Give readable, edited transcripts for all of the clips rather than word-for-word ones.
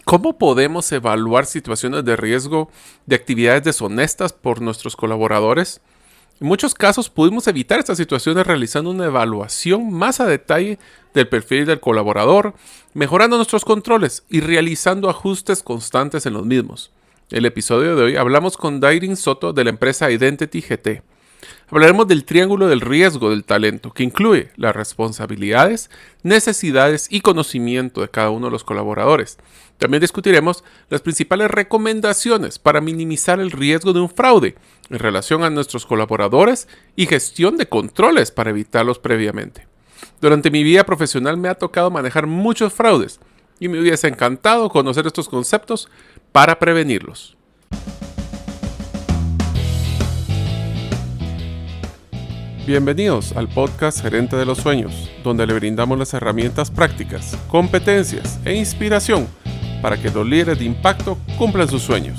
¿Cómo podemos evaluar situaciones de riesgo de actividades deshonestas por nuestros colaboradores? En muchos casos pudimos evitar estas situaciones realizando una evaluación más a detalle del perfil del colaborador, mejorando nuestros controles y realizando ajustes constantes en los mismos. En el episodio de hoy hablamos con Dairin Soto de la empresa Identity GT. Hablaremos del triángulo del riesgo del talento, que incluye las responsabilidades, necesidades y conocimiento de cada uno de los colaboradores. También discutiremos las principales recomendaciones para minimizar el riesgo de un fraude en relación a nuestros colaboradores y gestión de controles para evitarlos previamente. Durante mi vida profesional me ha tocado manejar muchos fraudes y me hubiese encantado conocer estos conceptos para prevenirlos. Bienvenidos al podcast Gerente de los Sueños, donde le brindamos las herramientas prácticas, competencias e inspiración para que los líderes de impacto cumplan sus sueños.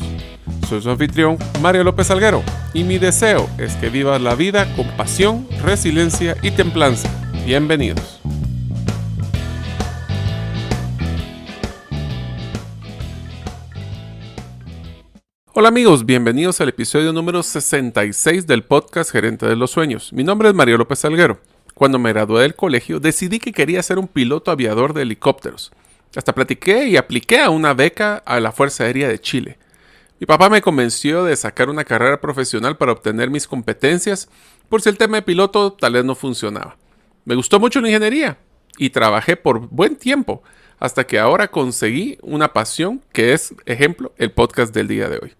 Soy su anfitrión, Mario López Alguero, y mi deseo es que vivas la vida con pasión, resiliencia y templanza. Bienvenidos. Hola amigos, bienvenidos al episodio número 66 del podcast Gerente de los Sueños. Mi nombre es Mario López Alguero. Cuando me gradué del colegio decidí que quería ser un piloto aviador de helicópteros. Hasta platiqué y apliqué a una beca a la Fuerza Aérea de Chile. Mi papá me convenció de sacar una carrera profesional para obtener mis competencias por si el tema de piloto tal vez no funcionaba. Me gustó mucho la ingeniería y trabajé por buen tiempo hasta que ahora conseguí una pasión que es, ejemplo, el podcast del día de hoy.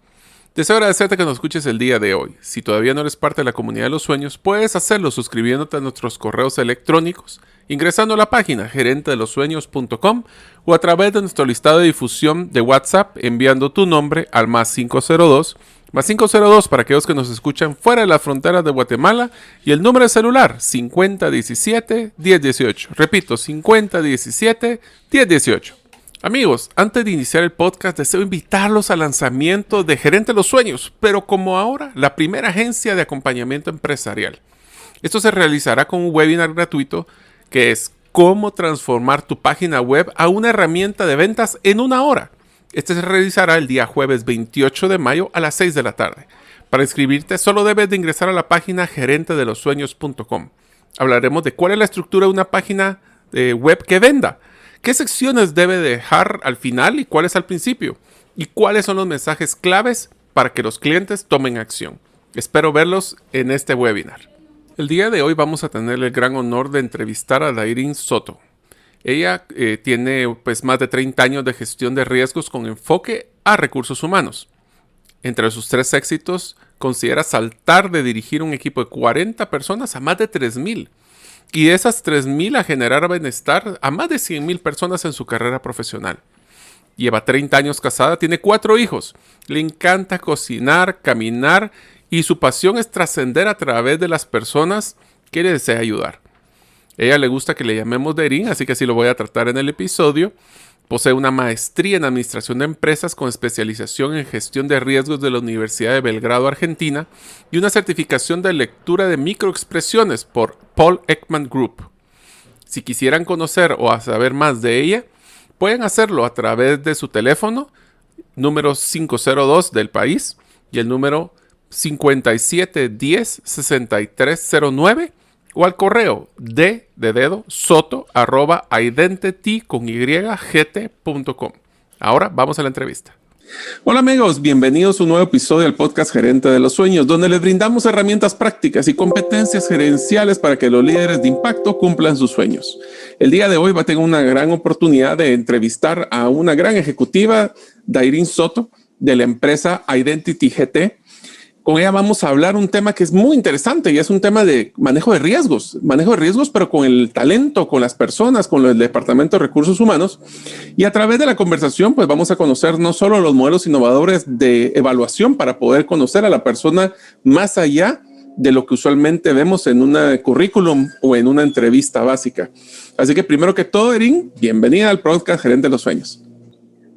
Deseo agradecerte que nos escuches el día de hoy. Si todavía no eres parte de la comunidad de los sueños, puedes hacerlo suscribiéndote a nuestros correos electrónicos, ingresando a la página gerentedelosueños.com o a través de nuestro listado de difusión de WhatsApp enviando tu nombre al +502 para aquellos que nos escuchan fuera de las fronteras de Guatemala y el número de celular 5017-1018. Repito, 5017-1018. Amigos, antes de iniciar el podcast deseo invitarlos al lanzamiento de Gerente de los Sueños, pero como ahora la primera agencia de acompañamiento empresarial. Esto se realizará con un webinar gratuito que es cómo transformar tu página web a una herramienta de ventas en 1 hora. Este se realizará el día jueves 28 de mayo a las 6 de la tarde. Para inscribirte solo debes de ingresar a la página gerentedelosueños.com. Hablaremos de cuál es la estructura de una página web que venda. ¿Qué secciones debe dejar al final y cuáles al principio? ¿Y cuáles son los mensajes claves para que los clientes tomen acción? Espero verlos en este webinar. El día de hoy vamos a tener el gran honor de entrevistar a Dairin Soto. Ella tiene más de 30 años de gestión de riesgos con enfoque a recursos humanos. Entre sus 3 éxitos, considera saltar de dirigir un equipo de 40 personas a más de 3,000. Y de esas 3,000 a generar bienestar a más de 100,000 personas en su carrera profesional. Lleva 30 años casada, tiene 4 hijos. Le encanta cocinar, caminar y su pasión es trascender a través de las personas que le desea ayudar. A ella le gusta que le llamemos Dairin, así que así lo voy a tratar en el episodio. Posee una maestría en administración de empresas con especialización en gestión de riesgos de la Universidad de Belgrado, Argentina, y una certificación de lectura de microexpresiones por Paul Ekman Group. Si quisieran conocer o saber más de ella, pueden hacerlo a través de su teléfono, número 502 del país, y el número 5710-6309, o al correo soto@identitygt.com. Ahora vamos a la entrevista. Hola amigos, bienvenidos a un nuevo episodio del podcast Gerente de los Sueños, donde les brindamos herramientas prácticas y competencias gerenciales para que los líderes de impacto cumplan sus sueños. El día de hoy tengo una gran oportunidad de entrevistar a una gran ejecutiva, Dairin Soto, de la empresa Identity GT. Con ella vamos a hablar un tema que es muy interesante y es un tema de manejo de riesgos, pero con el talento, con las personas, con el Departamento de Recursos Humanos. Y a través de la conversación, pues vamos a conocer no solo los modelos innovadores de evaluación para poder conocer a la persona más allá de lo que usualmente vemos en un currículum o en una entrevista básica. Así que primero que todo, Dairin, bienvenida al podcast Gerente de los Sueños.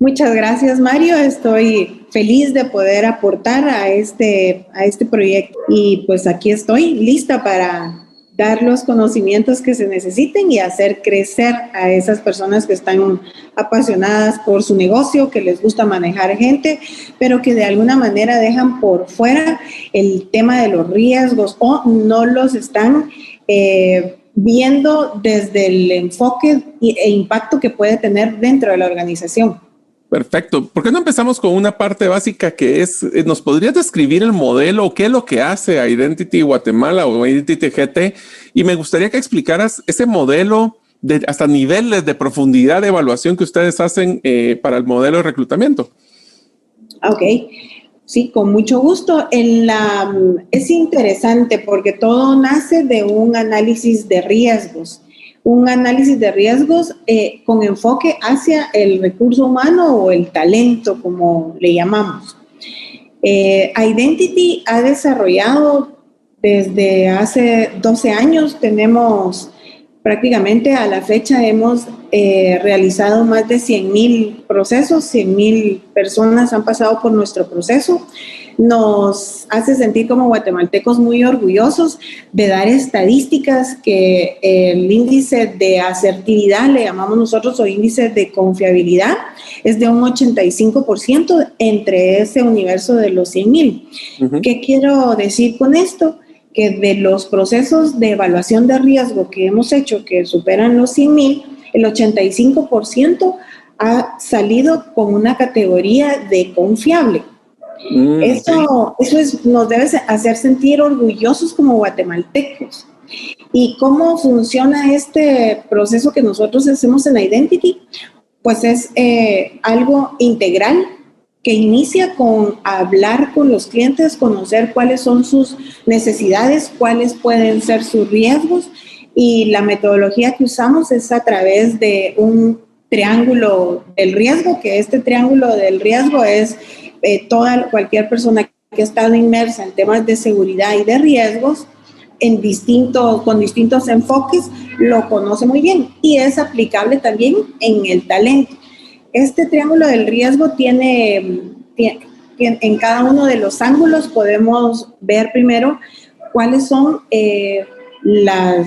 Muchas gracias, Mario. Estoy feliz de poder aportar a este proyecto y pues aquí estoy lista para dar los conocimientos que se necesiten y hacer crecer a esas personas que están apasionadas por su negocio, que les gusta manejar gente, pero que de alguna manera dejan por fuera el tema de los riesgos o no los están viendo desde el enfoque e impacto que puede tener dentro de la organización. Perfecto. ¿Por qué no empezamos con una parte básica que es, ¿nos podrías describir el modelo o qué es lo que hace Identity Guatemala o Identity GT? Y me gustaría que explicaras ese modelo de hasta niveles de profundidad de evaluación que ustedes hacen para el modelo de reclutamiento. Ok, sí, con mucho gusto. Es interesante porque todo nace de un análisis de riesgos. Un análisis de riesgos con enfoque hacia el recurso humano o el talento, como le llamamos. Identity ha desarrollado desde hace 12 años, tenemos prácticamente a la fecha hemos realizado más de 100,000 procesos, 100,000 personas han pasado por nuestro proceso. Nos hace sentir como guatemaltecos muy orgullosos de dar estadísticas que el índice de asertividad, le llamamos nosotros, o índice de confiabilidad, es de un 85% entre ese universo de los 100,000. Uh-huh. ¿Qué quiero decir con esto? Que de los procesos de evaluación de riesgo que hemos hecho, que superan los 100,000, el 85% ha salido con una categoría de confiable. Eso nos debe hacer sentir orgullosos como guatemaltecos. ¿Y cómo funciona este proceso que nosotros hacemos en Identity? Pues es algo integral que inicia con hablar con los clientes, conocer cuáles son sus necesidades, cuáles pueden ser sus riesgos, y la metodología que usamos es a través de un triángulo del riesgo, que este triángulo del riesgo es cualquier persona que ha estado inmersa en temas de seguridad y de riesgos con distintos enfoques lo conoce muy bien y es aplicable también en el talento. Este triángulo del riesgo tiene en cada uno de los ángulos podemos ver primero cuáles son las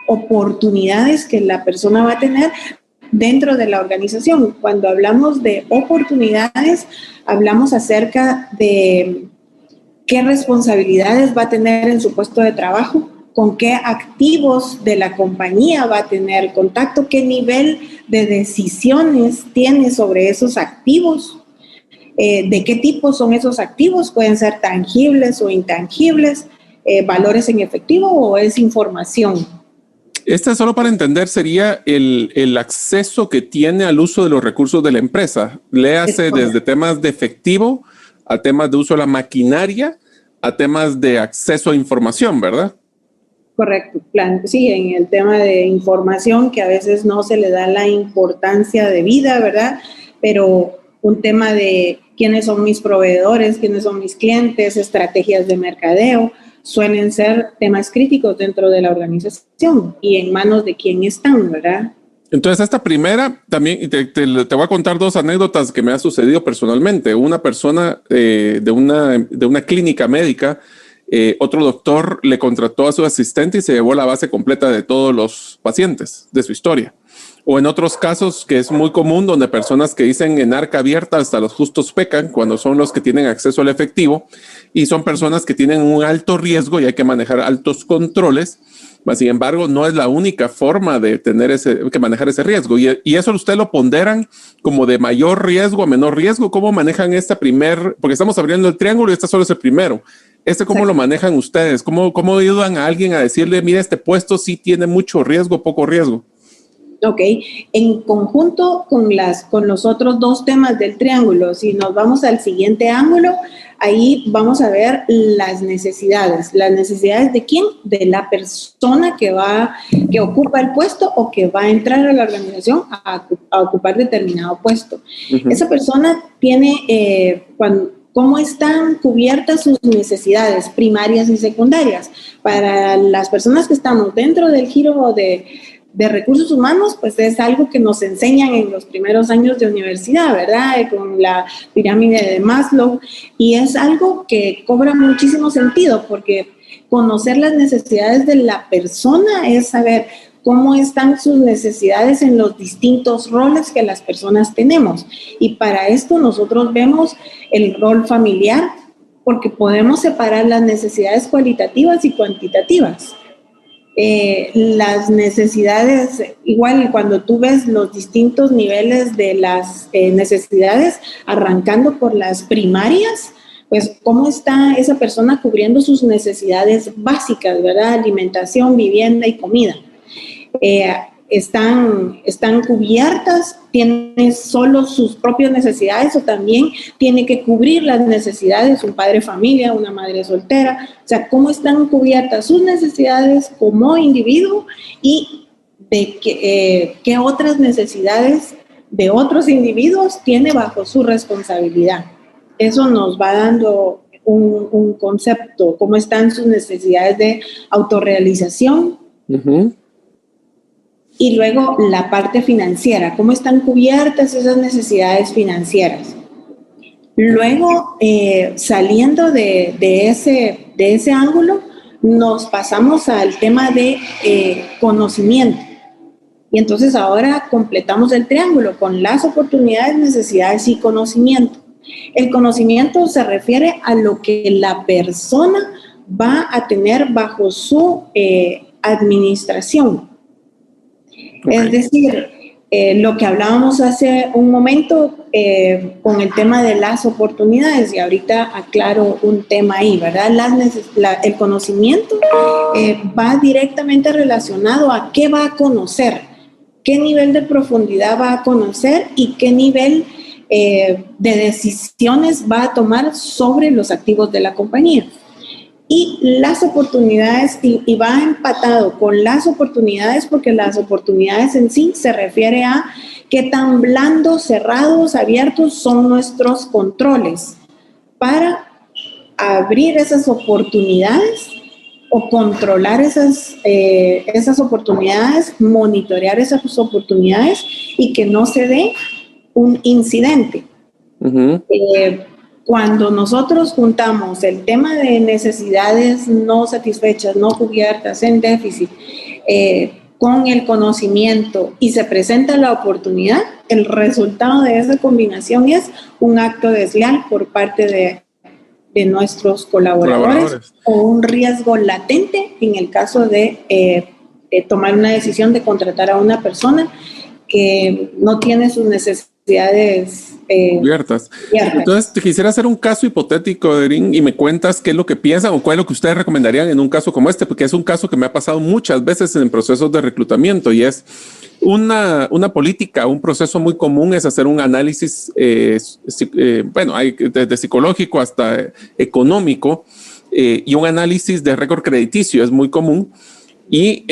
oportunidades que la persona va a tener dentro de la organización. Cuando hablamos de oportunidades, hablamos acerca de qué responsabilidades va a tener en su puesto de trabajo, con qué activos de la compañía va a tener contacto, qué nivel de decisiones tiene sobre esos activos, de qué tipo son esos activos, pueden ser tangibles o intangibles, valores en efectivo o es información. Esta, solo para entender, sería el acceso que tiene al uso de los recursos de la empresa. Léase desde temas de efectivo a temas de uso de la maquinaria a temas de acceso a información, ¿verdad? Correcto, sí, en el tema de información que a veces no se le da la importancia debida, ¿verdad? Pero un tema de quiénes son mis proveedores, quiénes son mis clientes, estrategias de mercadeo, suelen ser temas críticos dentro de la organización y en manos de quién están, ¿verdad? Entonces, esta primera también, y te voy a contar dos anécdotas que me han sucedido personalmente. Una persona de una clínica médica, otro doctor le contrató a su asistente y se llevó la base completa de todos los pacientes, de su historia. O en otros casos, que es muy común, donde personas que dicen en arca abierta hasta los justos pecan, cuando son los que tienen acceso al efectivo, y son personas que tienen un alto riesgo y hay que manejar altos controles. Sin embargo, no es la única forma de que manejar ese riesgo. Y eso ustedes lo ponderan como de mayor riesgo a menor riesgo. ¿Cómo manejan porque estamos abriendo el triángulo y este solo es el primero? ¿Cómo lo manejan ustedes? ¿Cómo ayudan a alguien a decirle, mira, este puesto sí tiene mucho riesgo, poco riesgo? Ok, en conjunto con los otros dos temas del triángulo, si nos vamos al siguiente ángulo, ahí vamos a ver las necesidades. ¿Las necesidades de quién? De la persona que ocupa el puesto o que va a entrar a la organización a ocupar determinado puesto. Uh-huh. Esa persona tiene, ¿cómo están cubiertas sus necesidades primarias y secundarias? Para las personas que estamos dentro del giro de recursos humanos, pues es algo que nos enseñan en los primeros años de universidad, ¿verdad? Con la pirámide de Maslow, y es algo que cobra muchísimo sentido porque conocer las necesidades de la persona es saber cómo están sus necesidades en los distintos roles que las personas tenemos. Y para esto nosotros vemos el rol familiar, porque podemos separar las necesidades cualitativas y cuantitativas. Las necesidades, igual cuando tú ves los distintos niveles de las necesidades, arrancando por las primarias, pues cómo está esa persona cubriendo sus necesidades básicas, ¿verdad? Alimentación, vivienda y comida. Están cubiertas, tiene solo sus propias necesidades o también tiene que cubrir las necesidades de un padre de familia, una madre soltera, o sea, cómo están cubiertas sus necesidades como individuo y de qué otras necesidades de otros individuos tiene bajo su responsabilidad. Eso nos va dando un concepto, cómo están sus necesidades de autorrealización. Uh-huh. Y luego la parte financiera, cómo están cubiertas esas necesidades financieras. Luego, saliendo de ese ángulo, nos pasamos al tema de conocimiento. Y entonces ahora completamos el triángulo con las oportunidades, necesidades y conocimiento. El conocimiento se refiere a lo que la persona va a tener bajo su administración. Okay. Es decir, lo que hablábamos hace un momento con el tema de las oportunidades, y ahorita aclaro un tema ahí, ¿verdad? El conocimiento va directamente relacionado a qué va a conocer, qué nivel de profundidad va a conocer y qué nivel de decisiones va a tomar sobre los activos de la compañía. Y las oportunidades, y va empatado con las oportunidades, porque las oportunidades en sí se refiere a qué tan blandos, cerrados, abiertos son nuestros controles para abrir esas oportunidades o controlar esas oportunidades, monitorear esas oportunidades y que no se dé un incidente. Uh-huh. Cuando nosotros juntamos el tema de necesidades no satisfechas, no cubiertas, en déficit, con el conocimiento y se presenta la oportunidad, el resultado de esa combinación es un acto desleal por parte de nuestros colaboradores o un riesgo latente en el caso de tomar una decisión de contratar a una persona que no tiene sus necesidades cubiertas. Entonces, te quisiera hacer un caso hipotético, Erin, y me cuentas qué es lo que piensan o cuál es lo que ustedes recomendarían en un caso como este, porque es un caso que me ha pasado muchas veces en procesos de reclutamiento y es una política, un proceso muy común es hacer un análisis, bueno, hay desde psicológico hasta económico y un análisis de récord crediticio es muy común y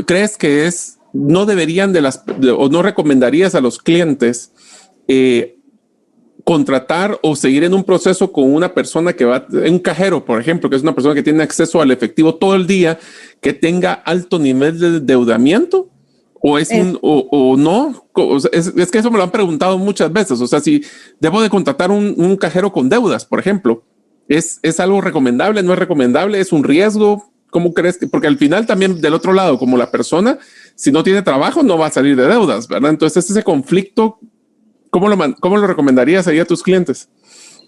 ¿crees que no deberían o no recomendarías a los clientes contratar o seguir en un proceso con una persona que va en un cajero, por ejemplo, que es una persona que tiene acceso al efectivo todo el día, que tenga alto nivel de endeudamiento? ¿O o no? Es que eso me lo han preguntado muchas veces. O sea, si debo de contratar un cajero con deudas, por ejemplo, ¿es algo recomendable? ¿No es recomendable? ¿Es un riesgo? ¿Cómo crees que? Porque al final también del otro lado, como la persona, si no tiene trabajo, no va a salir de deudas, ¿verdad? Entonces, ese conflicto, ¿cómo lo recomendarías ahí a tus clientes?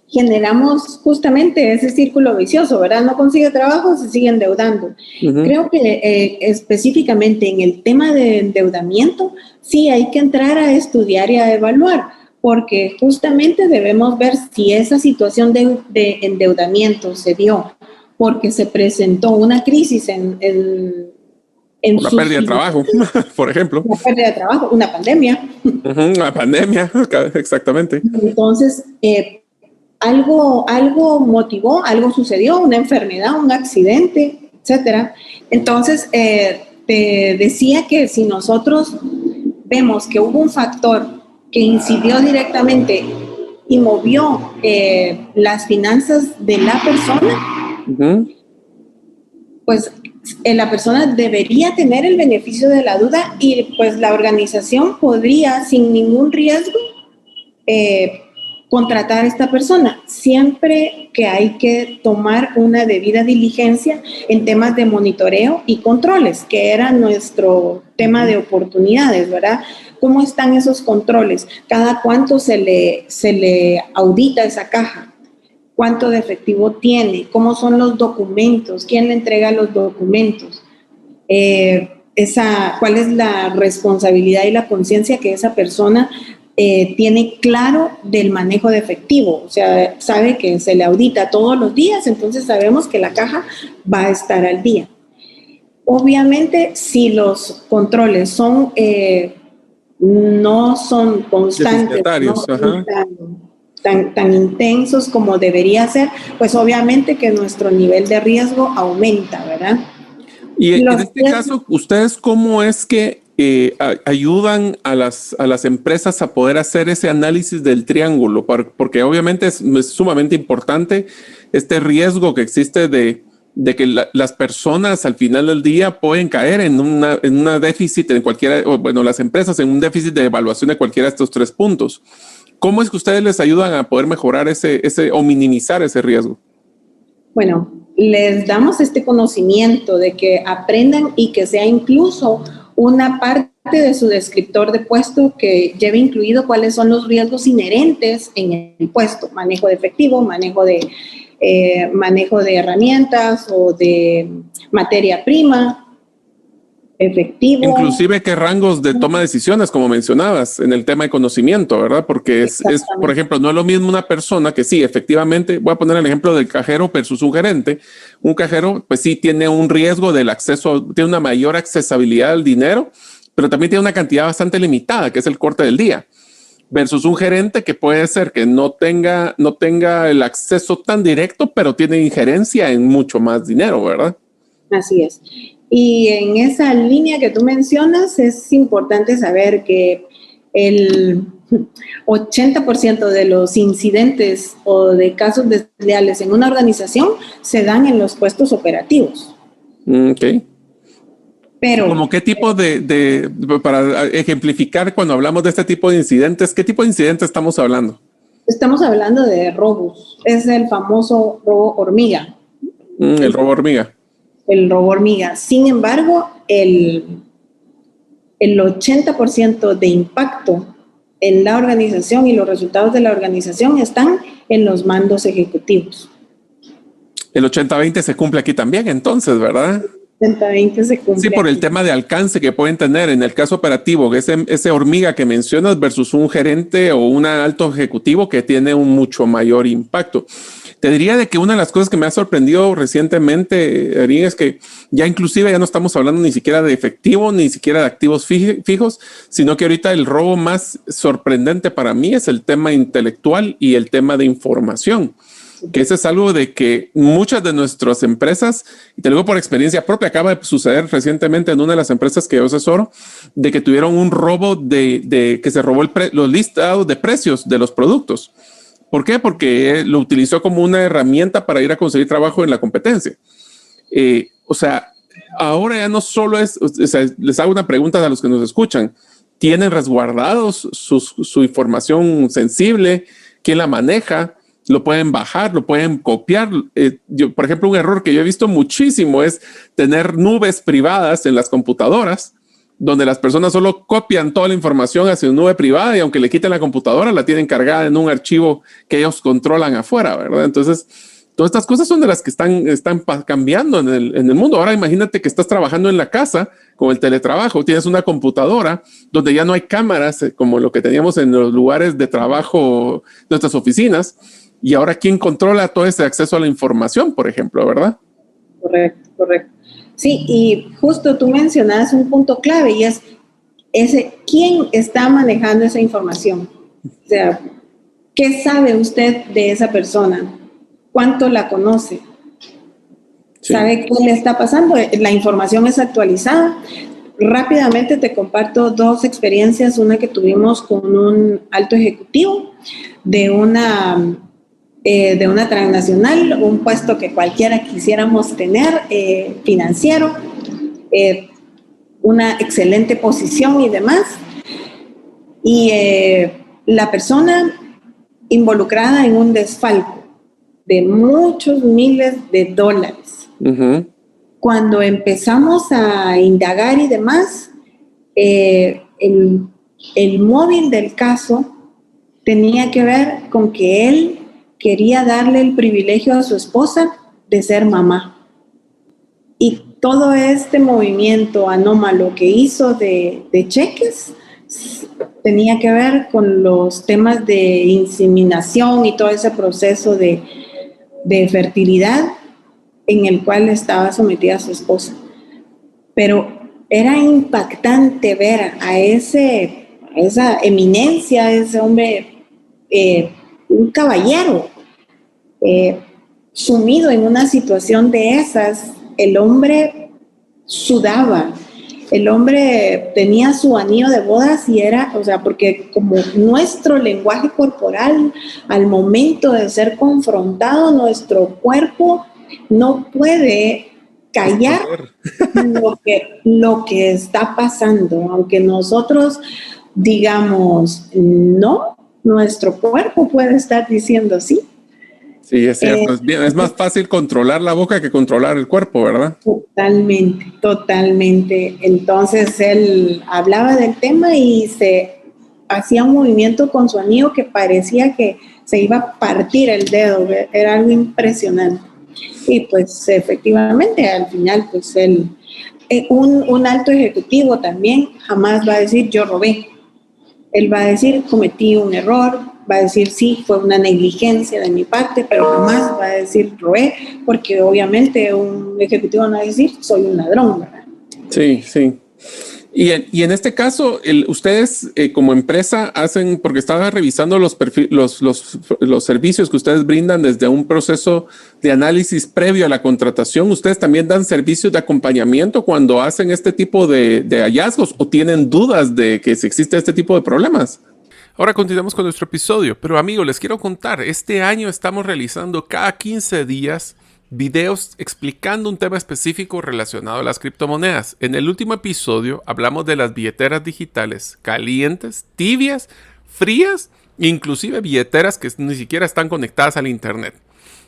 Generamos justamente ese círculo vicioso, ¿verdad? No consigue trabajo, se sigue endeudando. Uh-huh. Creo que específicamente en el tema de endeudamiento, sí hay que entrar a estudiar y a evaluar, porque justamente debemos ver si esa situación de endeudamiento se dio porque se presentó una crisis en una pérdida de trabajo, por ejemplo. Una pérdida de trabajo, una pandemia. Uh-huh, una pandemia, exactamente. Entonces, algo motivó, algo sucedió, una enfermedad, un accidente, etcétera. Entonces, te decía que si nosotros vemos que hubo un factor que incidió directamente y movió las finanzas de la persona, uh-huh, pues la persona debería tener el beneficio de la duda y pues la organización podría sin ningún riesgo contratar a esta persona, siempre que hay que tomar una debida diligencia en temas de monitoreo y controles, que era nuestro tema de oportunidades, ¿verdad? ¿Cómo están esos controles? ¿Cada cuánto se le audita esa caja? ¿Cuánto de efectivo tiene? ¿Cómo son los documentos? ¿Quién le entrega los documentos? ¿Cuál es la responsabilidad y la conciencia que esa persona tiene claro del manejo de efectivo? O sea, sabe que se le audita todos los días, entonces sabemos que la caja va a estar al día. Obviamente, si los controles son no son constantes, no son tan intensos como debería ser, pues obviamente que nuestro nivel de riesgo aumenta, ¿verdad? Y en este caso, ¿ustedes cómo es que ayudan a las empresas a poder hacer ese análisis del triángulo? Porque obviamente es sumamente importante este riesgo que existe de que las personas al final del día pueden caer en una déficit en cualquiera, bueno, las empresas en un déficit de evaluación de cualquiera de estos 3 puntos. ¿Cómo es que ustedes les ayudan a poder mejorar ese o minimizar ese riesgo? Bueno, les damos este conocimiento de que aprendan y que sea incluso una parte de su descriptor de puesto que lleve incluido cuáles son los riesgos inherentes en el puesto, manejo de efectivo, manejo de herramientas o de materia prima, efectivo. Inclusive qué rangos de toma de decisiones, como mencionabas, en el tema de conocimiento, ¿verdad? Porque es, por ejemplo, no es lo mismo una persona que sí, efectivamente, voy a poner el ejemplo del cajero versus un gerente. Un cajero, pues sí, tiene un riesgo del acceso, tiene una mayor accesibilidad al dinero, pero también tiene una cantidad bastante limitada, que es el corte del día. Versus un gerente que puede ser que no tenga el acceso tan directo, pero tiene injerencia en mucho más dinero, ¿verdad? Así es. Y en esa línea que tú mencionas, es importante saber que el 80% de los incidentes o de casos desleales en una organización se dan en los puestos operativos. Ok. Pero, ¿como qué tipo para ejemplificar cuando hablamos de este tipo de incidentes, qué tipo de incidentes estamos hablando? Estamos hablando de robos. Es el famoso robo hormiga. El robo hormiga. El robo hormiga. Sin embargo, el 80% de impacto en la organización y los resultados de la organización están en los mandos ejecutivos. El 80-20 se cumple aquí también, entonces, ¿verdad? 80-20 se cumple. Sí, por el tema de alcance que pueden tener en el caso operativo, ese hormiga que mencionas versus un gerente o un alto ejecutivo que tiene un mucho mayor impacto. Te diría de que una de las cosas que me ha sorprendido recientemente, Erin, es que ya inclusive ya no estamos hablando ni siquiera de efectivo, ni siquiera de activos fijos, sino que ahorita el robo más sorprendente para mí es el tema intelectual y el tema de información. Que eso es algo de que muchas de nuestras empresas, y te lo digo por experiencia propia, acaba de suceder recientemente en una de las empresas que yo asesoro, de que tuvieron un robo de que se robó los listados de precios de los productos. ¿Por qué? Porque lo utilizó como una herramienta para ir a conseguir trabajo en la competencia. O sea, ahora ya no solo es, o sea, les hago una pregunta a los que nos escuchan. ¿Tienen resguardados su información sensible? ¿Quién la maneja? Lo pueden bajar, lo pueden copiar. Por ejemplo, un error que yo he visto muchísimo es tener nubes privadas en las computadoras, donde las personas solo copian toda la información hacia una nube privada y aunque le quiten la computadora, la tienen cargada en un archivo que ellos controlan afuera, ¿verdad? Entonces, todas estas cosas son de las que están cambiando en el mundo. Ahora imagínate que estás trabajando en la casa con el teletrabajo, tienes una computadora donde ya no hay cámaras como lo que teníamos en los lugares de trabajo, nuestras oficinas. Y ahora, ¿quién controla todo ese acceso a la información, por ejemplo, verdad? Correcto. Sí, y justo tú mencionas un punto clave y es ¿quién está manejando esa información? O sea, ¿qué sabe usted de esa persona? ¿Cuánto la conoce? Sí. ¿Sabe qué le está pasando? La información es actualizada. Rápidamente te comparto 2 experiencias, una que tuvimos con un alto ejecutivo de una transnacional, un puesto que cualquiera quisiéramos tener, financiero, una excelente posición y demás. Y la persona involucrada en un desfalco de muchos miles de dólares. Uh-huh. Cuando empezamos a indagar y demás, el móvil del caso tenía que ver con que él quería darle el privilegio a su esposa de ser mamá. Y todo este movimiento anómalo que hizo de cheques tenía que ver con los temas de inseminación y todo ese proceso de fertilidad en el cual estaba sometida su esposa. Pero era impactante ver a esa eminencia, a ese hombre, un caballero, sumido en una situación de esas. El hombre sudaba, el hombre tenía su anillo de bodas y era, o sea, porque como nuestro lenguaje corporal al momento de ser confrontado, nuestro cuerpo no puede callar lo que está pasando, aunque nosotros digamos no, nuestro cuerpo puede estar diciendo sí. Sí, es cierto. Es más fácil controlar la boca que controlar el cuerpo, ¿verdad? Totalmente, totalmente. Entonces él hablaba del tema y se hacía un movimiento con su anillo que parecía que se iba a partir el dedo. Era algo impresionante. Y pues efectivamente al final pues él, un alto ejecutivo también jamás va a decir yo robé. Él va a decir cometí un error, va a decir sí, fue una negligencia de mi parte, pero jamás va a decir robé, porque obviamente un ejecutivo no va a decir soy un ladrón, ¿verdad? Sí, sí. Y en este caso, ustedes como empresa hacen, porque estaba revisando los servicios que ustedes brindan desde un proceso de análisis previo a la contratación, ¿ustedes también dan servicios de acompañamiento cuando hacen este tipo de hallazgos o tienen dudas de que si existe este tipo de problemas? Ahora continuamos con nuestro episodio, pero amigos, les quiero contar, este año estamos realizando cada 15 días videos explicando un tema específico relacionado a las criptomonedas. En el último episodio hablamos de las billeteras digitales calientes, tibias, frías, inclusive billeteras que ni siquiera están conectadas al internet.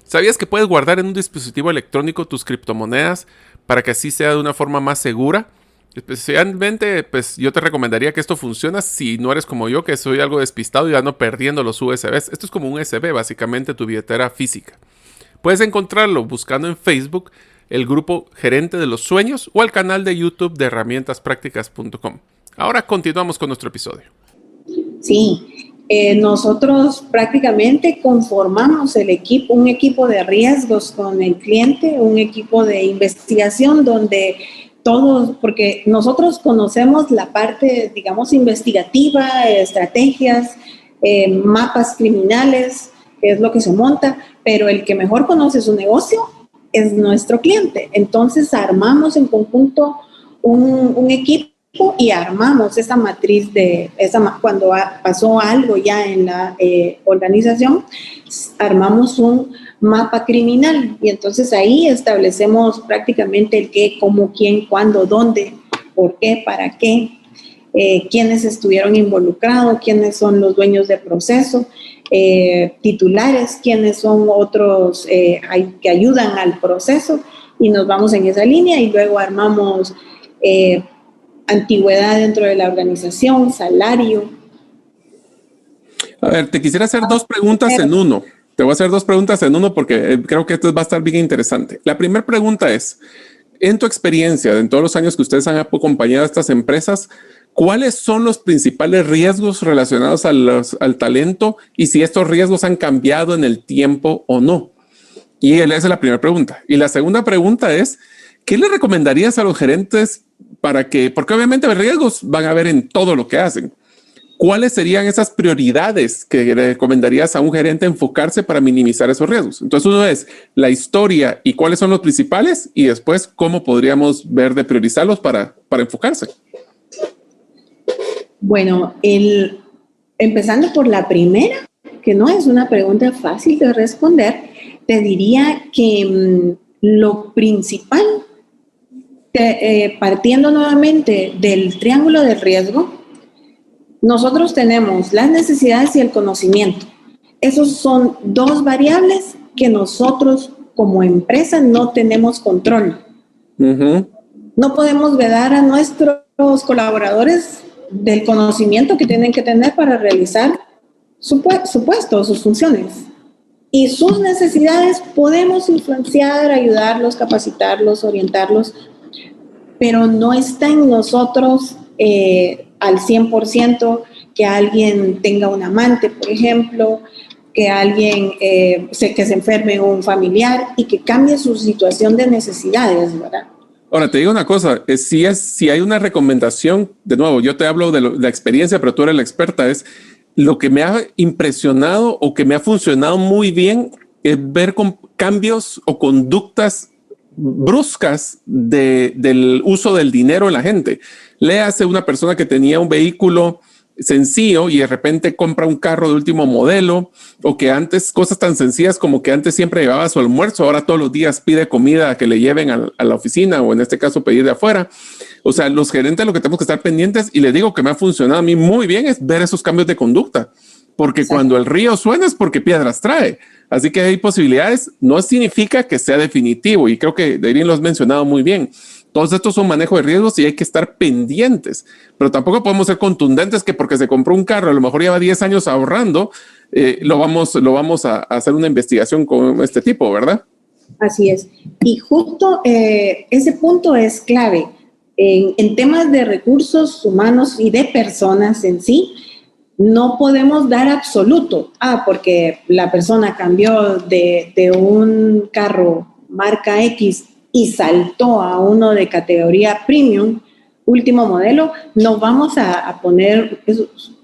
¿Sabías que puedes guardar en un dispositivo electrónico tus criptomonedas para que así sea de una forma más segura? Especialmente, pues yo te recomendaría que esto funcione si no eres como yo, que soy algo despistado y ando perdiendo los USBs. Esto es como un USB, básicamente tu billetera física. Puedes encontrarlo buscando en Facebook el grupo Gerente de los Sueños o el canal de YouTube de herramientaspracticas.com. Ahora continuamos con nuestro episodio. Sí, nosotros prácticamente conformamos un equipo de riesgos con el cliente, un equipo de investigación donde todos, porque nosotros conocemos la parte, digamos, investigativa, estrategias, mapas criminales, que es lo que se monta, pero el que mejor conoce su negocio es nuestro cliente. Entonces armamos en conjunto un equipo y armamos esa matriz cuando pasó algo ya en la organización, armamos un mapa criminal y entonces ahí establecemos prácticamente el qué, cómo, quién, cuándo, dónde, por qué, para qué, quiénes estuvieron involucrados, quiénes son los dueños de proceso, titulares, quiénes son otros que ayudan al proceso y nos vamos en esa línea y luego armamos antigüedad dentro de la organización, salario. A ver, te quisiera hacer dos preguntas en uno. Te voy a hacer dos preguntas en uno porque creo que esto va a estar bien interesante. La primera pregunta es, en tu experiencia, en todos los años que ustedes han acompañado a estas empresas, ¿cuáles son los principales riesgos relacionados al talento y si estos riesgos han cambiado en el tiempo o no? Y esa es la primera pregunta. Y la segunda pregunta es, ¿qué le recomendarías a los gerentes porque obviamente los riesgos van a haber en todo lo que hacen? ¿Cuáles serían esas prioridades que le recomendarías a un gerente enfocarse para minimizar esos riesgos? Entonces, uno es la historia y cuáles son los principales y después cómo podríamos ver de priorizarlos para enfocarse. Bueno, empezando por la primera, que no es una pregunta fácil de responder, te diría que lo principal, partiendo nuevamente del triángulo de riesgo, nosotros tenemos las necesidades y el conocimiento. Esos son dos variables que nosotros como empresa no tenemos control. No podemos vedar a nuestros colaboradores del conocimiento que tienen que tener para realizar su puesto, sus funciones. Y sus necesidades podemos influenciar, ayudarlos, capacitarlos, orientarlos, pero no está en nosotros al 100% que alguien tenga un amante, por ejemplo, que alguien que se enferme un familiar y que cambie su situación de necesidades, ¿verdad? Ahora, te digo una cosa, si hay una recomendación, de nuevo, yo te hablo de la experiencia, pero tú eres la experta, es lo que me ha impresionado o que me ha funcionado muy bien es ver cambios o conductas bruscas del uso del dinero en la gente. Léase una persona que tenía un vehículo sencillo y de repente compra un carro de último modelo, o que antes cosas tan sencillas como que antes siempre llevaba su almuerzo, ahora todos los días pide comida que le lleven a la oficina, o en este caso pedir de afuera. O sea, los gerentes lo que tenemos que estar pendientes, y les digo que me ha funcionado a mí muy bien, es ver esos cambios de conducta, porque cuando el río suena es porque piedras trae. Así que hay posibilidades, no significa que sea definitivo, y creo que Deirin lo has mencionado muy bien. Todos estos son manejo de riesgos y hay que estar pendientes, pero tampoco podemos ser contundentes que porque se compró un carro, a lo mejor lleva 10 años ahorrando, lo vamos a hacer una investigación con este tipo, ¿verdad? Así es. Y justo ese punto es clave. En temas de recursos humanos y de personas en sí, no podemos dar absoluto. Porque la persona cambió de un carro marca X y saltó a uno de categoría premium, último modelo, no vamos a poner,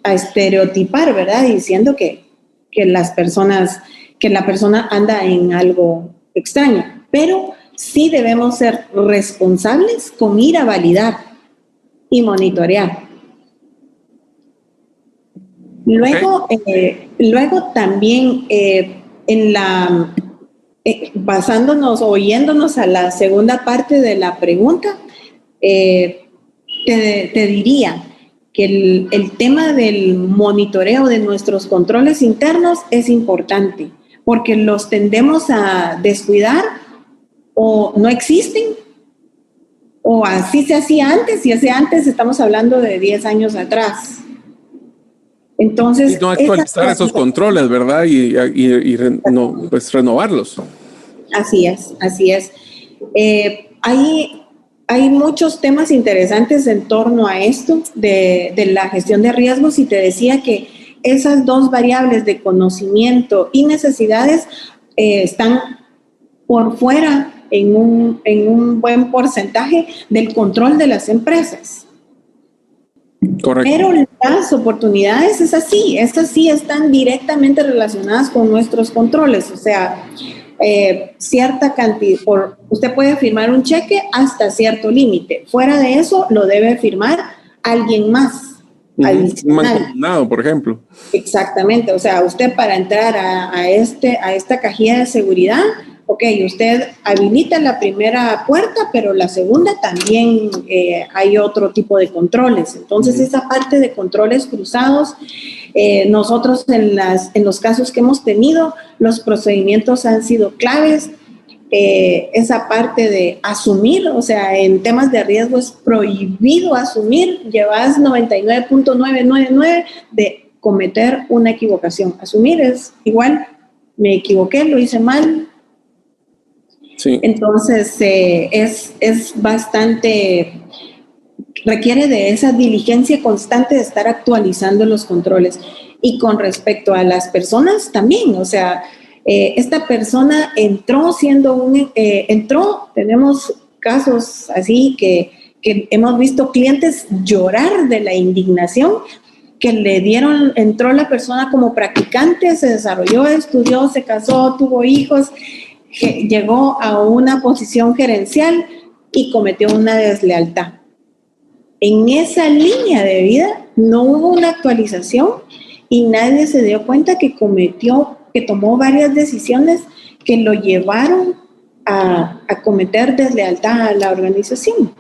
a estereotipar, ¿verdad? Diciendo que la persona anda en algo extraño, pero sí debemos ser responsables con ir a validar y monitorear. Luego, luego también basándonos, oyéndonos a la segunda parte de la pregunta, te diría que el tema del monitoreo de nuestros controles internos es importante, porque los tendemos a descuidar o no existen, o así se hacía antes, y ese antes estamos hablando de 10 años atrás. Entonces, y no actualizar esos controles, ¿verdad? Pues renovarlos. Así es, así es. Hay muchos temas interesantes en torno a esto de la gestión de riesgos, y te decía que esas dos variables de conocimiento y necesidades están por fuera en un buen porcentaje del control de las empresas. Correcto. Pero las oportunidades esas sí están directamente relacionadas con nuestros controles. O sea, cierta cantidad, usted puede firmar un cheque hasta cierto límite. Fuera de eso, lo debe firmar alguien más. Un mancomunado, por ejemplo. Exactamente. O sea, usted para entrar a esta cajilla de seguridad, usted habilita la primera puerta, pero la segunda también hay otro tipo de controles. Entonces, esa parte de controles cruzados, nosotros en los casos que hemos tenido, los procedimientos han sido claves. Esa parte de asumir, o sea, en temas de riesgo es prohibido asumir, llevas 99.999 de cometer una equivocación. Asumir es igual, me equivoqué, lo hice mal. Sí. Entonces, es bastante, requiere de esa diligencia constante de estar actualizando los controles. Y con respecto a las personas también, o sea, esta persona entró tenemos casos así que hemos visto clientes llorar de la indignación que entró la persona como practicante, se desarrolló, estudió, se casó, tuvo hijos, llegó a una posición gerencial y cometió una deslealtad. En esa línea de vida no hubo una actualización y nadie se dio cuenta que tomó varias decisiones que lo llevaron a cometer deslealtad a la organización.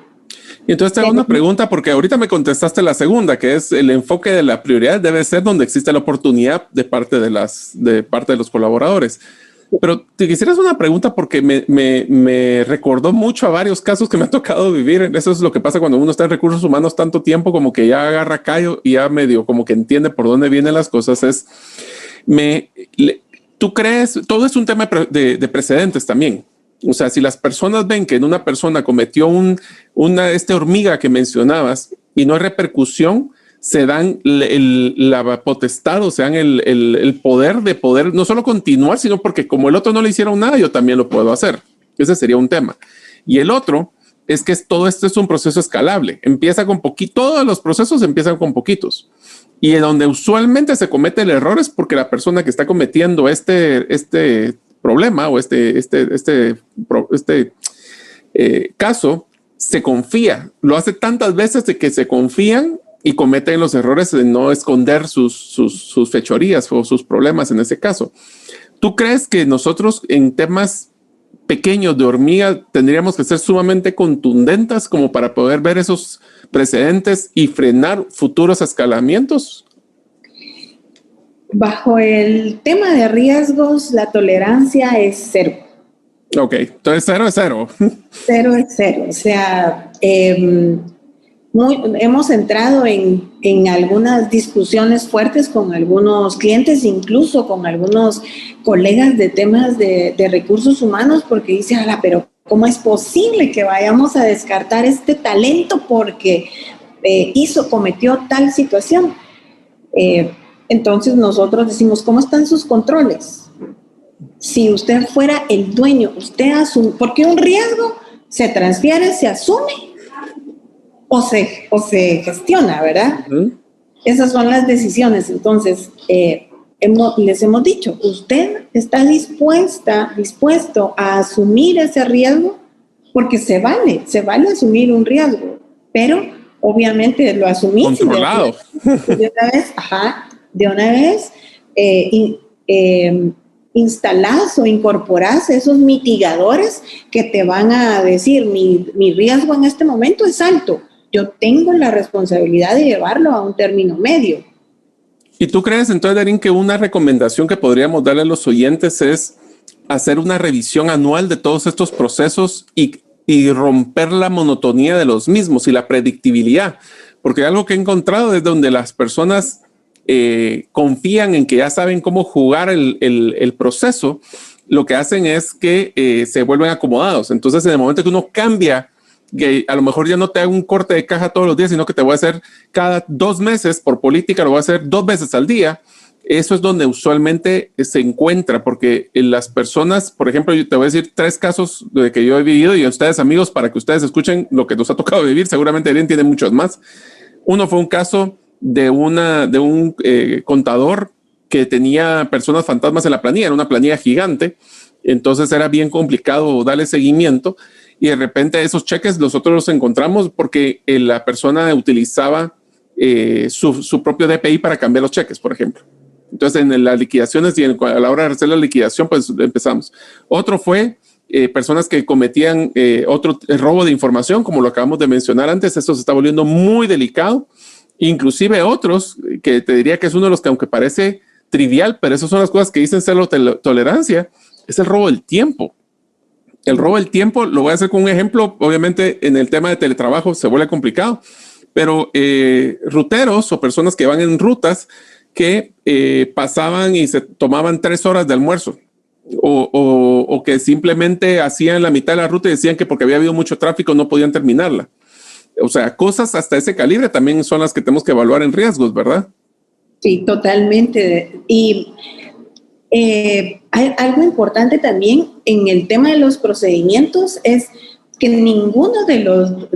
Y entonces te hago una pregunta, porque ahorita me contestaste la segunda, que es el enfoque de la prioridad debe ser donde existe la oportunidad de parte de los colaboradores. Pero te quisiera hacer una pregunta porque me recordó mucho a varios casos que me ha tocado vivir. Eso es lo que pasa cuando uno está en recursos humanos tanto tiempo, como que ya agarra callo y ya medio como que entiende por dónde vienen las cosas. ¿Tú crees? Todo es un tema de precedentes también. O sea, si las personas ven que en una persona cometió una hormiga que mencionabas y no hay repercusión, se dan la potestad o se dan el poder de poder no solo continuar, sino porque como el otro no le hicieron nada, yo también lo puedo hacer. Ese sería un tema. Y el otro es que todo esto es un proceso escalable. Empieza con poquito, todos los procesos empiezan con poquitos. Y en donde usualmente se comete el error es porque la persona que está cometiendo este problema o caso se confía. Lo hace tantas veces de que se confían y cometen los errores de no esconder sus fechorías o sus problemas en ese caso. ¿Tú crees que nosotros en temas pequeños de hormiga tendríamos que ser sumamente contundentes como para poder ver esos precedentes y frenar futuros escalamientos? Bajo el tema de riesgos, la tolerancia es cero. Ok, entonces cero es cero. Cero es cero. O sea, hemos entrado en algunas discusiones fuertes con algunos clientes, incluso con algunos colegas de temas de recursos humanos, porque dicen, pero ¿cómo es posible que vayamos a descartar este talento porque cometió tal situación? Entonces nosotros decimos, ¿cómo están sus controles? Si usted fuera el dueño, usted asume, porque un riesgo se transfiere, se asume o se gestiona, ¿verdad? Esas son las decisiones. Entonces, les hemos dicho, usted está dispuesto a asumir ese riesgo, porque se vale asumir un riesgo, pero obviamente lo asumís controlado. De una vez instalás o incorporás esos mitigadores que te van a decir, mi riesgo en este momento es alto, yo tengo la responsabilidad de llevarlo a un término medio. ¿Y tú crees entonces, Darín, que una recomendación que podríamos darle a los oyentes es hacer una revisión anual de todos estos procesos y romper la monotonía de los mismos y la predictibilidad? Porque algo que he encontrado es donde las personas confían en que ya saben cómo jugar el proceso, lo que hacen es que se vuelven acomodados. Entonces, en el momento que uno cambia, que a lo mejor ya no te hago un corte de caja todos los días, sino que te voy a hacer cada 2 meses, por política lo voy a hacer 2 veces al día. Eso es donde usualmente se encuentra, porque las personas, por ejemplo, yo te voy a decir 3 casos de que yo he vivido y a ustedes, amigos, para que ustedes escuchen lo que nos ha tocado vivir, seguramente Darín tiene muchos más. Uno fue un caso de un contador que tenía personas fantasmas en la planilla, era una planilla gigante, entonces era bien complicado darle seguimiento. Y de repente esos cheques nosotros los encontramos porque la persona utilizaba su propio DPI para cambiar los cheques, por ejemplo. Entonces en las liquidaciones y a la hora de hacer la liquidación, pues empezamos. Otro fue personas que cometían otro robo de información, como lo acabamos de mencionar antes. Esto se está volviendo muy delicado. Inclusive otros que te diría que es uno de los que, aunque parece trivial, pero esas son las cosas que dicen ser tolerancia, es el robo del tiempo. El robo del tiempo lo voy a hacer con un ejemplo. Obviamente en el tema de teletrabajo se vuelve complicado, pero ruteros o personas que van en rutas que pasaban y se tomaban 3 horas de almuerzo o que simplemente hacían la mitad de la ruta y decían que porque había habido mucho tráfico no podían terminarla. O sea, cosas hasta ese calibre también son las que tenemos que evaluar en riesgos, ¿verdad? Sí, totalmente. Y hay algo importante también en el tema de los procedimientos es que ninguno de los,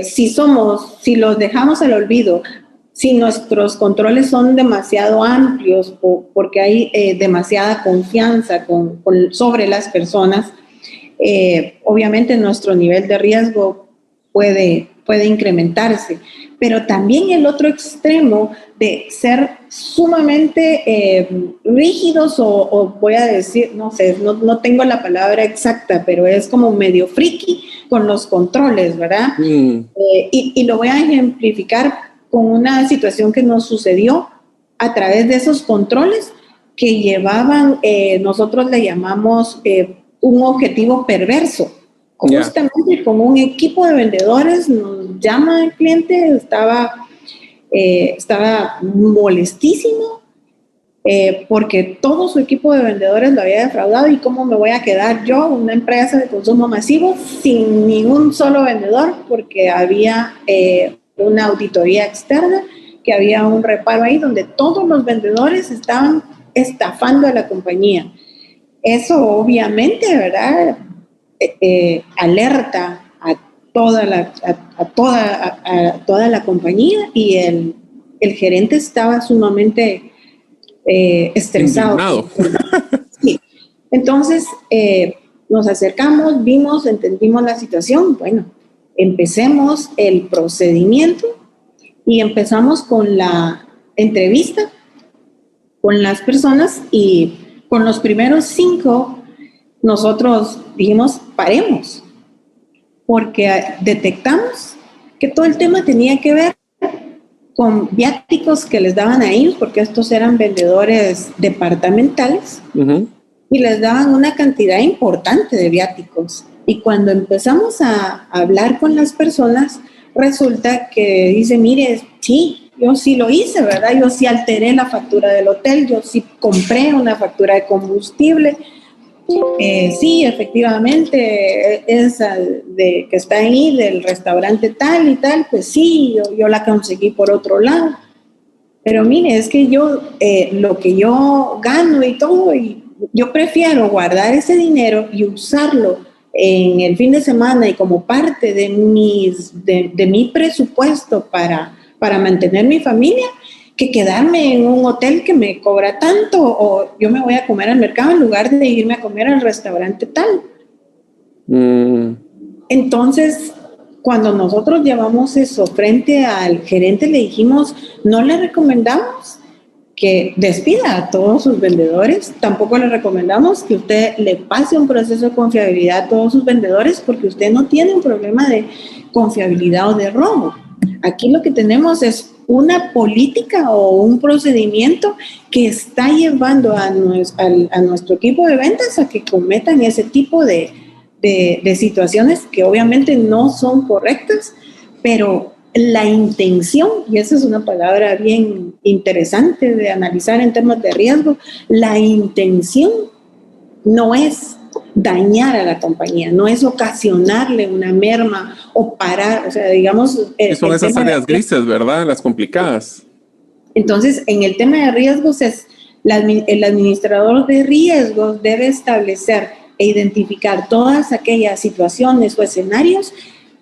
si los dejamos al olvido, si nuestros controles son demasiado amplios porque hay demasiada confianza sobre las personas, obviamente nuestro nivel de riesgo puede incrementarse. pero también el otro extremo de ser sumamente rígidos o voy a decir, no sé, no tengo la palabra exacta, pero es como medio friki con los controles, ¿verdad? Y lo voy a ejemplificar con una situación que nos sucedió a través de esos controles que llevaban, nosotros le llamamos un objetivo perverso. Justamente con un equipo de vendedores nos llama el cliente, estaba molestísimo porque todo su equipo de vendedores lo había defraudado y cómo me voy a quedar yo, una empresa de consumo masivo, sin ningún solo vendedor porque había una auditoría externa, que había un reparo ahí donde todos los vendedores estaban estafando a la compañía. Eso obviamente, ¿verdad? Alerta a toda la compañía y el gerente estaba sumamente estresado. Sí. Entonces nos acercamos, vimos, entendimos la situación. Bueno, empecemos el procedimiento y empezamos con la entrevista con las personas y con los primeros 5 nosotros dijimos, paremos, porque detectamos que todo el tema tenía que ver con viáticos que les daban a ellos, porque estos eran vendedores departamentales, y les daban una cantidad importante de viáticos. Y cuando empezamos a hablar con las personas, resulta que dice, mire, sí, yo sí lo hice, ¿verdad? Yo sí alteré la factura del hotel, yo sí compré una factura de combustible. Sí, efectivamente, esa que está ahí del restaurante tal y tal, pues sí, yo la conseguí por otro lado. Pero mire, es que yo, lo que yo gano y todo, y yo prefiero guardar ese dinero y usarlo en el fin de semana y como parte de mi presupuesto para mantener mi familia, que quedarme en un hotel que me cobra tanto, o yo me voy a comer al mercado en lugar de irme a comer al restaurante tal. Entonces, cuando nosotros llevamos eso frente al gerente, le dijimos, no le recomendamos que despida a todos sus vendedores, tampoco le recomendamos que usted le pase un proceso de confiabilidad a todos sus vendedores, porque usted no tiene un problema de confiabilidad o de robo. Aquí lo que tenemos es una política o un procedimiento que está llevando a nuestro equipo de ventas a que cometan ese tipo de situaciones que obviamente no son correctas, pero la intención, y esa es una palabra bien interesante de analizar en temas de riesgo, la intención no es dañar a la compañía, no es ocasionarle una merma o parar, o sea, digamos... Son esas áreas grises, ¿verdad? Las complicadas. Entonces, en el tema de riesgos, el administrador de riesgos debe establecer e identificar todas aquellas situaciones o escenarios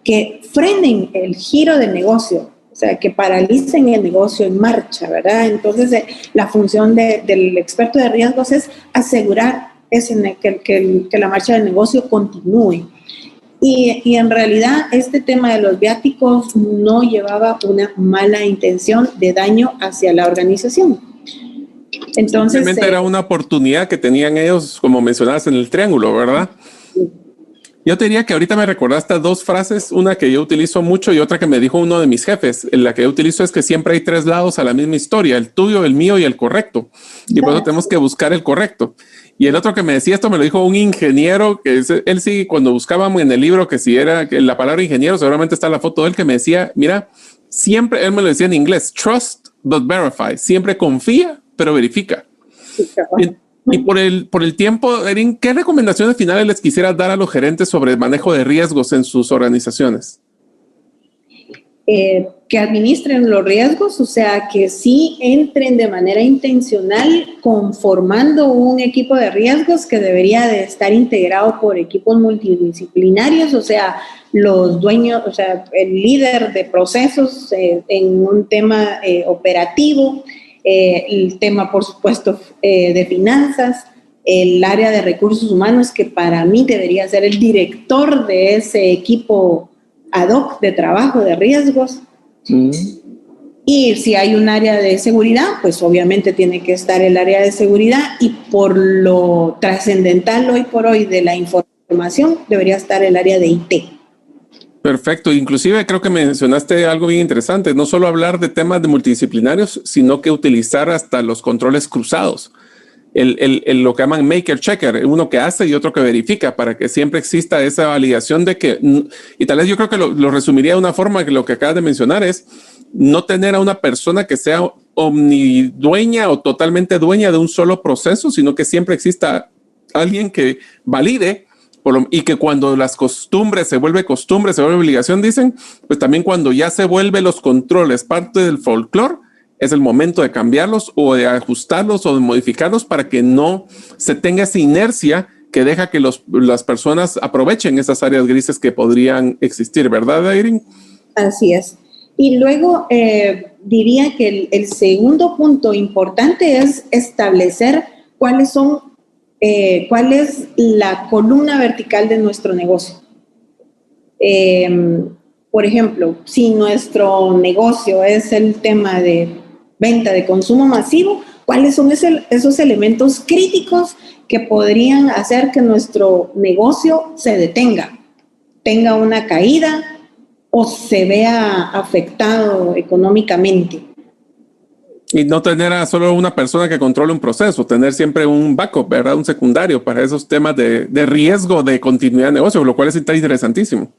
que frenen el giro del negocio, o sea, que paralicen el negocio en marcha, ¿verdad? Entonces, la función del experto de riesgos es asegurar que la marcha del negocio continúe. Y en realidad, este tema de los viáticos no llevaba una mala intención de daño hacia la organización. Entonces, simplemente era una oportunidad que tenían ellos, como mencionabas en el triángulo, ¿verdad? Sí. Yo te diría que ahorita me recordaste 2 frases, una que yo utilizo mucho y otra que me dijo uno de mis jefes. La que yo utilizo es que siempre hay 3 lados a la misma historia, el tuyo, el mío y el correcto. Y por eso tenemos que buscar el correcto. Y el otro que me decía esto me lo dijo un ingeniero, que él sí, cuando buscábamos en el libro que si era que la palabra ingeniero, seguramente está la foto de él que me decía, mira, siempre, él me lo decía en inglés, trust but verify, siempre confía, pero verifica. Sí, y por el tiempo, Erin, ¿qué recomendaciones finales les quisieras dar a los gerentes sobre el manejo de riesgos en sus organizaciones? Que administren los riesgos, o sea, que sí entren de manera intencional conformando un equipo de riesgos que debería de estar integrado por equipos multidisciplinarios, o sea, los dueños, o sea, el líder de procesos en un tema operativo, el tema, por supuesto, de finanzas, el área de recursos humanos, que para mí debería ser el director de ese equipo ad hoc de trabajo de riesgos, Y si hay un área de seguridad, pues obviamente tiene que estar el área de seguridad, y por lo trascendental hoy por hoy de la información debería estar el área de IT. Perfecto. Inclusive creo que mencionaste algo bien interesante. No solo hablar de temas de multidisciplinarios, sino que utilizar hasta los controles cruzados. Lo que llaman maker checker, uno que hace y otro que verifica, para que siempre exista esa validación de que, y tal vez yo creo que lo resumiría de una forma, que lo que acabas de mencionar es no tener a una persona que sea omnidueña o totalmente dueña de un solo proceso, sino que siempre exista alguien que valide, y que cuando las costumbres se vuelve costumbre, se vuelve obligación, dicen, pues también cuando ya se vuelve los controles parte del folclore, es el momento de cambiarlos o de ajustarlos o de modificarlos para que no se tenga esa inercia que deja que las personas aprovechen esas áreas grises que podrían existir, ¿verdad, Irene? Así es. Y luego diría que el segundo punto importante es establecer cuál es la columna vertical de nuestro negocio. Por ejemplo, si nuestro negocio es el tema de venta de consumo masivo, ¿cuáles son esos elementos críticos que podrían hacer que nuestro negocio se detenga, tenga una caída o se vea afectado económicamente? Y no tener a solo una persona que controle un proceso, tener siempre un backup, ¿verdad? Un secundario para esos temas de riesgo de continuidad de negocio, lo cual es interesantísimo.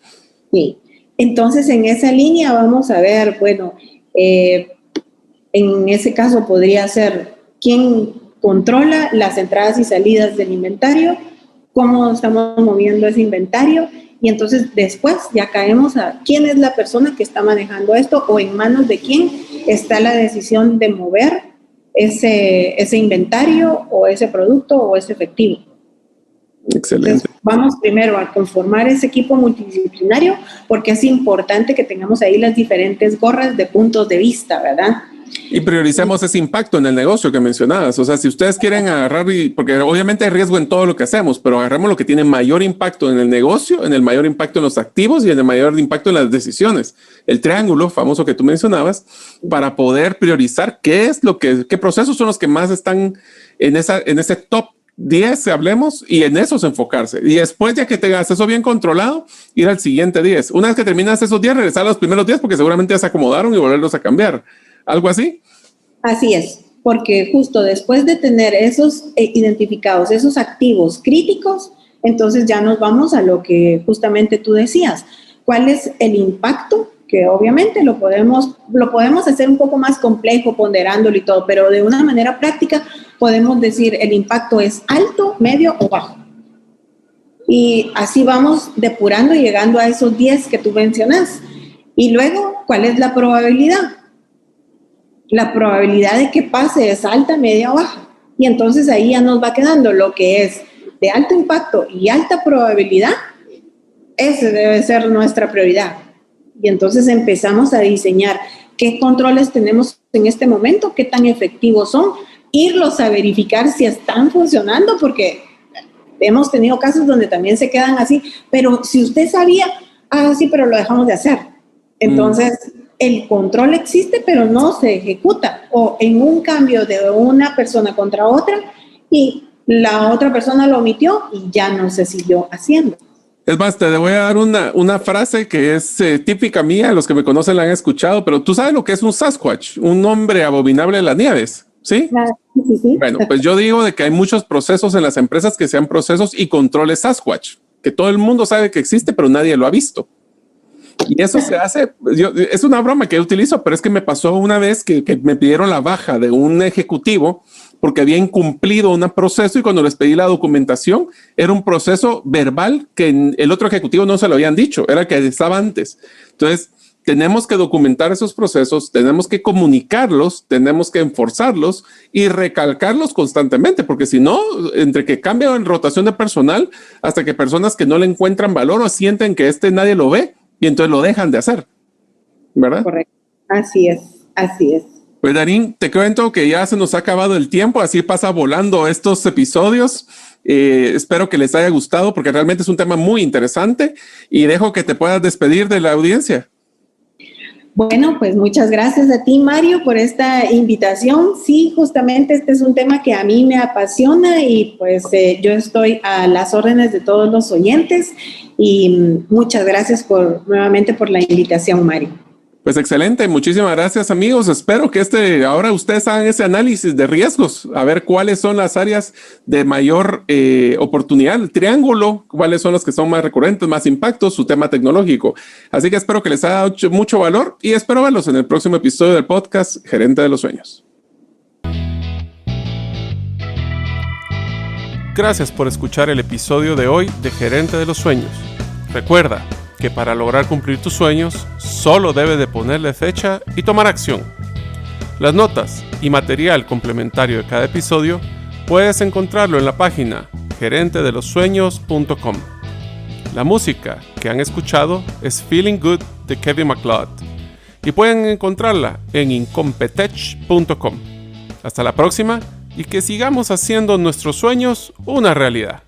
Sí, entonces en esa línea vamos a ver, bueno, en ese caso podría ser quién controla las entradas y salidas del inventario, cómo estamos moviendo ese inventario, y entonces después ya caemos a quién es la persona que está manejando esto o en manos de quién está la decisión de mover ese inventario o ese producto o ese efectivo. Excelente. Entonces, vamos primero a conformar ese equipo multidisciplinario porque es importante que tengamos ahí las diferentes gorras de puntos de vista, ¿verdad? Y prioricemos ese impacto en el negocio que mencionabas. O sea, si ustedes quieren agarrar, porque obviamente hay riesgo en todo lo que hacemos, pero agarramos lo que tiene mayor impacto en el negocio, en el mayor impacto en los activos y en el mayor impacto en las decisiones. El triángulo famoso que tú mencionabas, para poder priorizar qué procesos son los que más están en ese top 10, hablemos, y en esos enfocarse. Y después, ya que tengas eso bien controlado, ir al siguiente 10. Una vez que terminas esos 10, regresar a los primeros 10 porque seguramente ya se acomodaron y volverlos a cambiar. ¿Algo así? Así es, porque justo después de tener esos identificados, esos activos críticos, entonces ya nos vamos a lo que justamente tú decías. ¿Cuál es el impacto? Que obviamente lo podemos hacer un poco más complejo, ponderándolo y todo, pero de una manera práctica podemos decir el impacto es alto, medio o bajo. Y así vamos depurando y llegando a esos 10 que tú mencionas. Y luego, ¿cuál es la probabilidad? La probabilidad de que pase es alta, media o baja. Y entonces ahí ya nos va quedando lo que es de alto impacto y alta probabilidad. Ese debe ser nuestra prioridad. Y entonces empezamos a diseñar qué controles tenemos en este momento, qué tan efectivos son, irlos a verificar si están funcionando, porque hemos tenido casos donde también se quedan así, pero si usted sabía, sí, pero lo dejamos de hacer. Entonces, el control existe, pero no se ejecuta, o en un cambio de una persona contra otra, y la otra persona lo omitió y ya no se siguió haciendo. Es más, te voy a dar una frase que es típica mía, los que me conocen la han escuchado, pero tú sabes lo que es un Sasquatch, un hombre abominable de las nieves, ¿sí? Sí. Bueno, pues yo digo de que hay muchos procesos en las empresas que sean procesos y controles Sasquatch, que todo el mundo sabe que existe, pero nadie lo ha visto. Y eso se hace, es una broma que yo utilizo, pero es que me pasó una vez que me pidieron la baja de un ejecutivo porque había incumplido un proceso, y cuando les pedí la documentación era un proceso verbal que el otro ejecutivo no se lo habían dicho, era que estaba antes. Entonces, tenemos que documentar esos procesos, tenemos que comunicarlos, tenemos que enforzarlos y recalcarlos constantemente, porque si no, entre que cambia en rotación de personal hasta que personas que no le encuentran valor o sienten que nadie lo ve, y entonces lo dejan de hacer, ¿verdad? Correcto. Así es, así es. Pues Darín, te cuento que ya se nos ha acabado el tiempo, así pasa volando estos episodios. Espero que les haya gustado porque realmente es un tema muy interesante y dejo que te puedas despedir de la audiencia. Bueno, pues muchas gracias a ti, Mario, por esta invitación. Sí, justamente este es un tema que a mí me apasiona y pues yo estoy a las órdenes de todos los oyentes y muchas gracias nuevamente por la invitación, Mario. Pues excelente, muchísimas gracias amigos. Espero que ahora ustedes hagan ese análisis de riesgos, a ver cuáles son las áreas de mayor oportunidad, el triángulo, cuáles son los que son más recurrentes, más impactos, su tema tecnológico. Así que espero que les haya dado mucho valor y espero verlos en el próximo episodio del podcast Gerente de los Sueños. Gracias por escuchar el episodio de hoy de Gerente de los Sueños. Recuerda que para lograr cumplir tus sueños, solo debes de ponerle fecha y tomar acción. Las notas y material complementario de cada episodio puedes encontrarlo en la página gerentedelosueños.com. La música que han escuchado es Feeling Good de Kevin MacLeod y pueden encontrarla en incompetech.com. Hasta la próxima y que sigamos haciendo nuestros sueños una realidad.